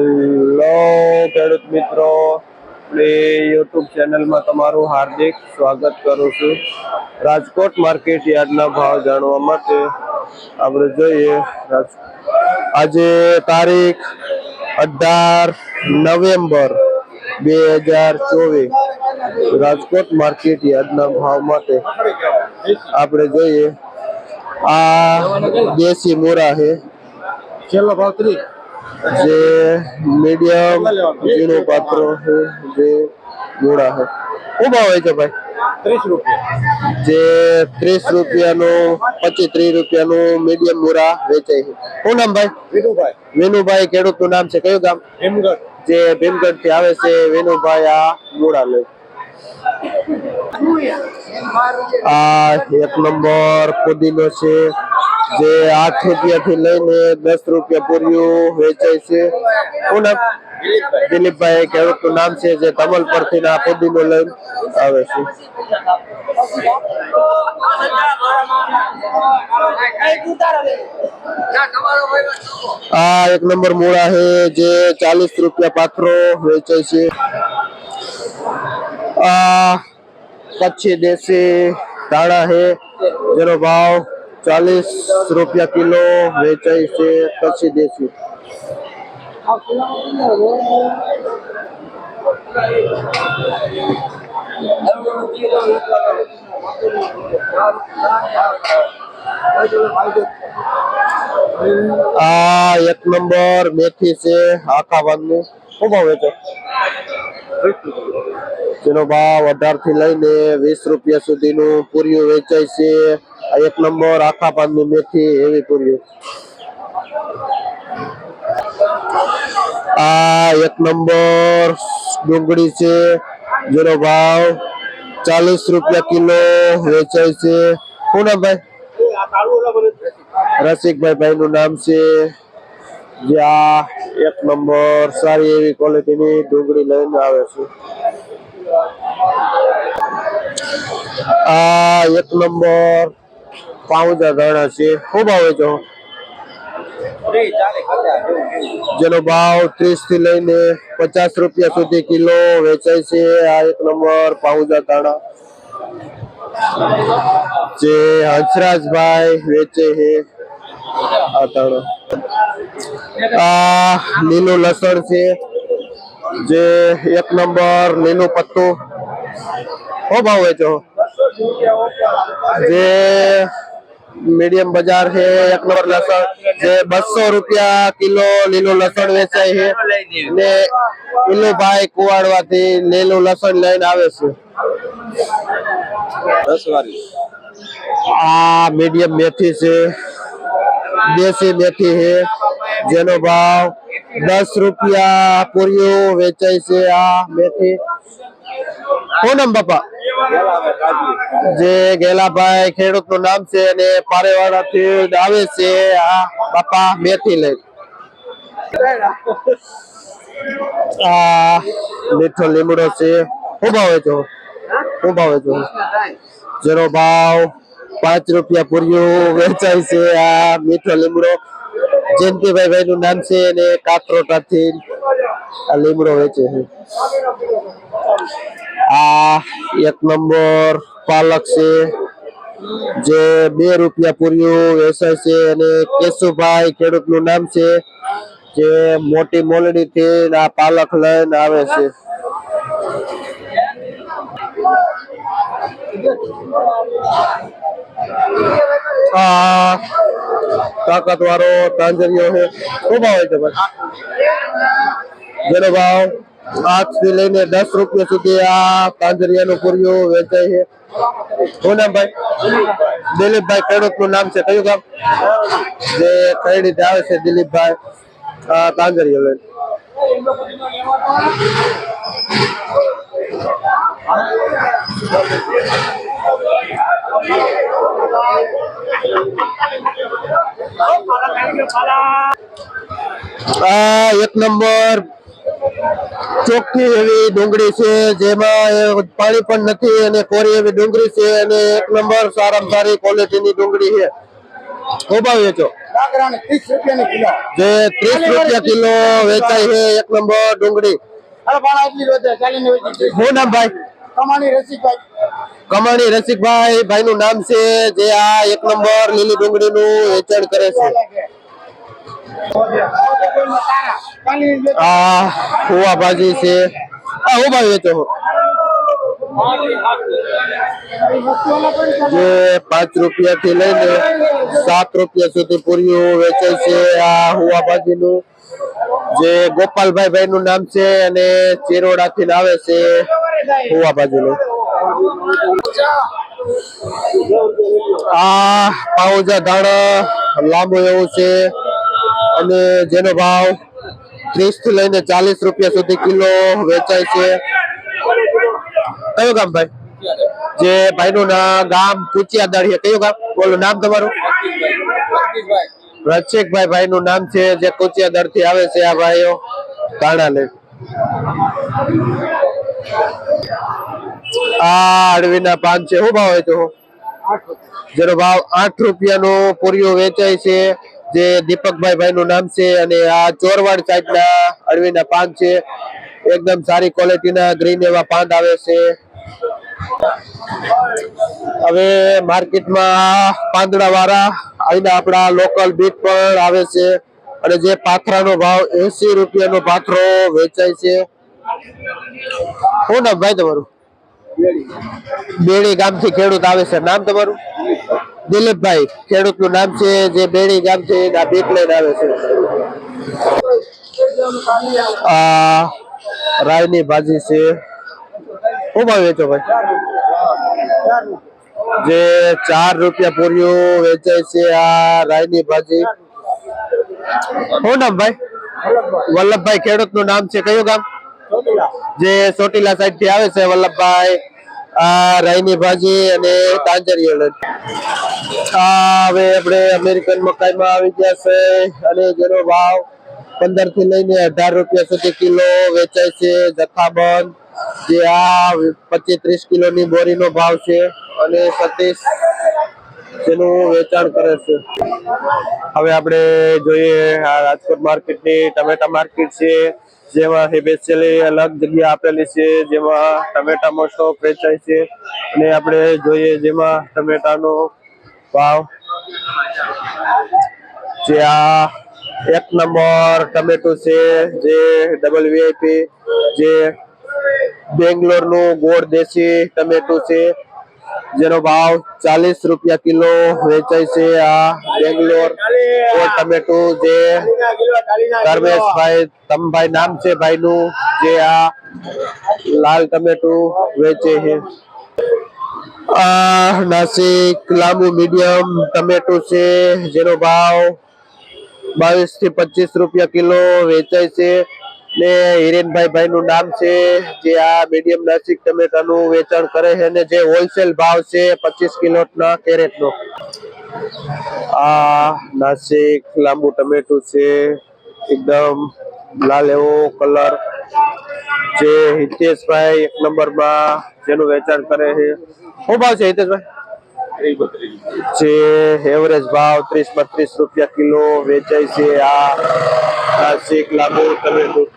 Hello ખેડૂત મિત્રો, આપણી યુટ્યુબ ચેનલમાં તમારું હાર્દિક સ્વાગત કરું છું. રાજકોટ માર્કેટ યાર્ડના ભાવ જાણવા માટે આપણે જોઈએ. આજે તારીખ 18 નવેમ્બર 2024 રાજકોટ માર્કેટ યાર્ડના ભાવ માટે આપણે જોઈએ. આ દેશી મોરા છે, છેલ્લો ભાવ 30, જે મીડિયમ ઝીણો પાત્રો છે, જે મોડા છે. શું ભાવ હોય છે ભાઈ? 30 રૂપિયા. જે 30 રૂપિયાનું 25-30 રૂપિયાનું મીડિયમ મોરા વેચાય છે. શું નામ ભાઈ? વિનુભાઈ. વિનુભાઈ, ખેડૂતનું નામ છે કયું ગામ? ભીમગઢ. જે ભીમગઢ થી આવે છે વિનુભાઈ આ મોરા લે. આ 1 નંબર પુદીનો છે, જે 8 રૂપિયા થી લઈને 10 રૂપિયા પૂર્યું વેચાય છે. શું નામ? દિલીપભાઈ, ખેડૂતનું નામ છે, જે કમલ પરથી આ પુદીનો લઈને આવે છે. આ 1 નંબર મૂળા છે, જે 40 રૂપિયા પાથરો વેચાય છે. આ કચ્છી દેશી ધાણા છે, જેનો ભાવ 40 રૂપિયા કિલો વેચાય છે. કચ્છી દેશી. આ 1 નંબર મેથી છે, આખા ભાગની. શું ભાવ વેચો? જેનો ભાવ 18 થી લઈને 20 રૂપિયા સુધીનું પૂર્યું વેચાય છે. આ 1 નંબર આખા પાનની મેથી એવી પૂર્યું. આ 1 નંબર ડુંગળી છે, જેનો ભાવ 40 રૂપિયા કિલો વેચાય છે. શું નામ ભાઈ? રસિકભાઈ ભાઈ નું નામ છે, જે આ 1 નંબર સારી એવી ક્વોલિટીની ડુંગળી લઈને આવે છે. આ 1 નંબર પાઉંજા ધાણા છે. શું ભાવ વેચો? જેનો ભાવ 30 થી લઈને 50 રૂપિયા સુધી કિલો વેચાય છે. આ 1 નંબર પાઉંજા ધાણા, જે હંસરાજભાઈ વેચે છે આ ધાણો. આ લીલું લસણ છે, જે 1 નંબર લીલું પત્તું. શું ભાવ વેચો? જે મીડિયમ બજાર છે 1 નંબર લસણ, જે 200 રૂપિયા કિલો લીલું લસણ વેચાય છે. ને ઇલુભાઈ કુવાડવાથી લીલું લસણ લઈને આવે છે. આ મીડિયમ મેથી છે, દેશી મેથી છે, જેનો ભાવ 10 રૂપિયા પૂર્યું વેચાય છે. આ મેથી. શું નામ બાપા? જે ગેલાભાઈ, ખેડૂત નું નામ છે, અને પારેવાડા થી આવે છે આ બાપા મેથી લઈ. આ મીઠો લીમડો છે. શું ભાવ વેચો? શું ભાવ વેચો? જેનો ભાવ 5 રૂપિયા પૂર્યું વેચાય છે. આ મીઠો લીમડો જયંતિભાઈ ભાઈ નું નામ છે, અને કાતરોટાથી આ લીમડો વેચે છે. આ 1 નંબર પાલક છે, જે 2 રૂપિયા પૂર્યું વેચાય છે. અને કેશુભાઈ, ખેડૂત નું નામ છે, જે મોટી મોલડી થી આ પાલક લઈને આવે છે. આ તાકાત વાળો તાંજરિયો છે. શું ભાવ હોય છે ભાઈ? જેનો ભાવ 8 થી લઈને 10 રૂપિયા સુધી આ તાંજરિયાનું પૂર્યું વેચાય છે. શું નામ ભાઈ? દિલીપભાઈ, ખેડૂત નું નામ છે, કયું ગામ? જે કઈ રીતે આવે છે દિલીપભાઈ આ તાંજરિયો લઈને. આ 1 નંબર ચોખ્ખી એવી ડુંગળી છે, જેમાં પાણી પણ નથી, અને કોરી એવી ડુંગળી છે, અને 1 નંબર સારામાં સારી ક્વોલિટીની ડુંગળી છે. શું ભાવ વેચો? કાકરાને 30 રૂપિયાની કિલો. જે 30 રૂપિયા કિલો વેચાય છે એક નંબર ડુંગળી. અરે પણ આટલી રોજે ચાલીને વેચી. શું નામ ભાઈ? કમાણી રસિકભાઈ. કમાણી રસિકભાઈ ભાઈ નું નામ છે, જે આ એક નંબર લીલી ડુંગળી નું વેચાણ કરે છે. આ હુવા ભાજી છે. આ હું ભાવ વેચો છો? જે 5 રૂપિયા થી લઈને 7 રૂપિયા સુધી પૂરીઓ વેચાય છે. આ હુવા ભાજી નું જે ગોપાલભાઈ ભાઈ નું નામ છે અને ચેરોડા થી આવે છે હુવા ભાજી નું. આ પાઉજા દાણા લાંબુ એવું છે અને જેનો ભાવ 30 થી લઈને 40 રૂપિયા સુધી કિલો વેચાય છે. કયું ગામ ભાઈ? જે ભાઈ નું ગામ કુચિયાદાર છે. કયું ગામ? બોલો નામ તમારું. રસિકભાઈ ભાઈ નું નામ છે, જે કુચિયાદાર થી આવે છે. આ ભાઈઓ દાણા લે. આ અળવીના પાન છે. શું ભાવ હોય તો? જેનો ભાવ 8 રૂપિયાનો પૂરીઓ વેચાય છે, જે દીપકભાઈ ભાઈ નું નામ છે. અને આ ચોરવાડ સાઈડ ના અળવીના પાન છે. એકદમ સારી ક્વોલિટીના ગ્રીન એવા પાન આવે છે. હવે માર્કેટમાં પાંદડા વાળા અહીંના આપણા લોકલ બીટ પણ આવે છે. અને જે પાથરાનો ભાવ 80 રૂપિયાનો પાથરો વેચાય છે. શું નામ ભાઈ તમારું? બેડી ગામ થી ખેડૂત આવે છે. નામ તમારું? દિલીપભાઈ. ખેડૂત નું નામ છે, જે બેડી ગામ થી બીટ લઈને આવે છે. આ રાયની ભાજી છે. શું ભાવ વેચો ભાઈ? જે 4 રૂપિયા પૂરીઓ વેચાય છે. આ રાયની ભાજી. શું નામ ભાઈ? વલ્લભભાઈ. ખેડૂત નું નામ છે. કયું ગામ? જે ચોટીલા સાઈડ થી આવે છે વલ્લભભાઈ. આ રાયની ભાજી અને તાંજરી. હવે આપણે અમેરિકન મકાઈમાં આવી ગયા છે અને જેનો ભાવ 15 થી લઈને 18 રૂપિયા સુધી કિલો વેચાય છે. જથ્થાબંધ જે આ 25-30 કિલોની બોરીનો ભાવ છે અને સતીશ જેનું વેચાણ કરે છે. હવે આપણે જોઈએ આ રાજકોટ માર્કેટની ટમેટા માર્કેટ છે, જેમાં સ્પેશિયલી અલગ જગ્યા આપેલી છે, જેમાં ટમેટાનો સ્ટોક વેચાય છે. અને આપણે જોઈએ જેમાં ટમેટાનો ભાવ જે આ એક નંબર ટમેટું છે, જે ડબલ વીઆઈપી જે બેંગ્લોર નું ગોળ દેશી ટમેટું છે, જેનો ભાવ 40 રૂપિયા કિલો વેચાય છે. આ બેંગ્લોર ગોળ ટમેટું જે ધર્મેશભાઈ તમભાઈ નામ છે ભાઈ નું, જે આ લાલ ટમેટું વેચે છે. આ નાસિક લાંબુ મીડિયમ ટમેટું છે, જેનો ભાવ 22 થી 25 રૂપિયા કિલો વેચાય છે. ને હિરેનભાઈ ભાઈ નું નામ છે, જે આ મીડિયમ નાસિક ટમેટાનું વેચાણ કરે છે. અને જે હોલસેલ ભાવ છે 25 કિલો ના કેરેટ નો. આ નાસિક લાંબુ ટમેટું છે, એકદમ લાલ એવો કલર, જે હિતેશભાઈ એક નંબર માં જેનું વેચાણ કરે છે. શું ભાવ છે હિતેશભાઈ? જે એવરેજ ભાવ 30-32 રૂપિયા કિલો વેચાય છે. આ નાસિક લાંબુ ટમેટું.